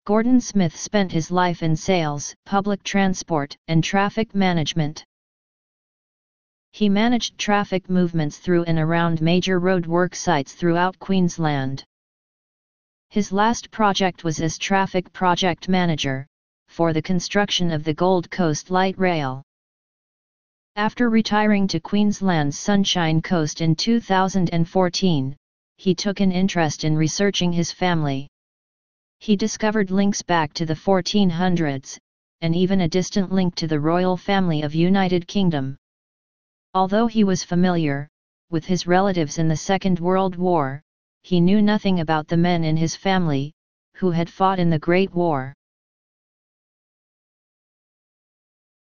Gordon Smith spent his life in sales, public transport, and traffic management. He managed traffic movements through and around major road work sites throughout Queensland. His last project was as traffic project manager, for the construction of the Gold Coast Light Rail. After retiring to Queensland's Sunshine Coast in 2014, he took an interest in researching his family. He discovered links back to the 1400s, and even a distant link to the royal family of United Kingdom. Although he was familiar with his relatives in the Second World War, he knew nothing about the men in his family who had fought in the Great War.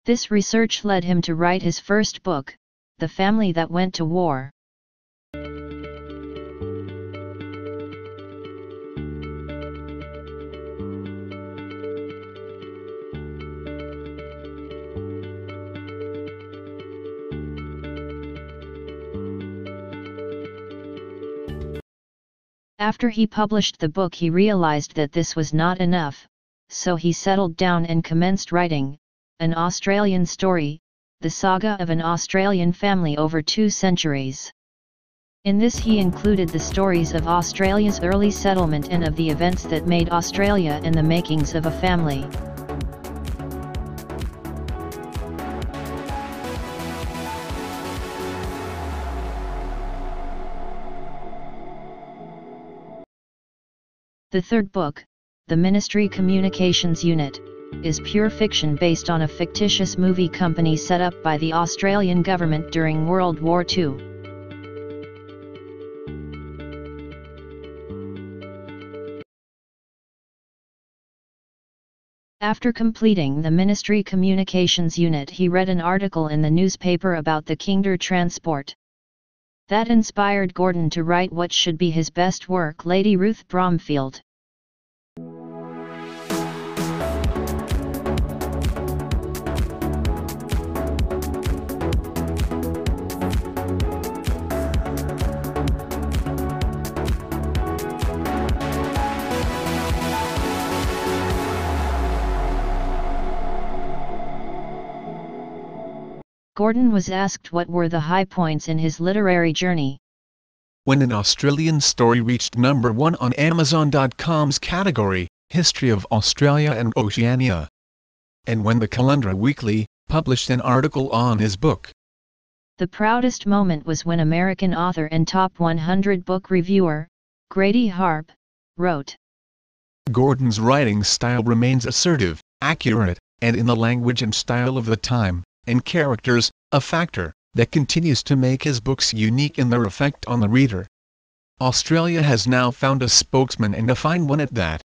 This research led him to write his first book, The Family That Went to War. After he published the book, he realized that this was not enough, so he settled down and commenced writing an Australian story, the saga of an Australian family over 2 centuries. In this he included the stories of Australia's early settlement and of the events that made Australia and the makings of a family. The third book, The Ministry Communications Unit, is pure fiction based on a fictitious movie company set up by the Australian government during World War II. After completing the Ministry Communications Unit, he read an article in the newspaper about the Kinder transport. That inspired Gordon to write what should be his best work, Lady Ruth Bromfield. Gordon was asked what were the high points in his literary journey. When an Australian story reached number 1 on Amazon.com's category, History of Australia and Oceania. And when the Calendar Weekly published an article on his book. The proudest moment was when American author and top 100 book reviewer, Grady Harp, wrote, Gordon's writing style remains assertive, accurate, and in the language and style of the time, and characters, a factor that continues to make his books unique in their effect on the reader. Australia has now found a spokesman, and a fine one at that.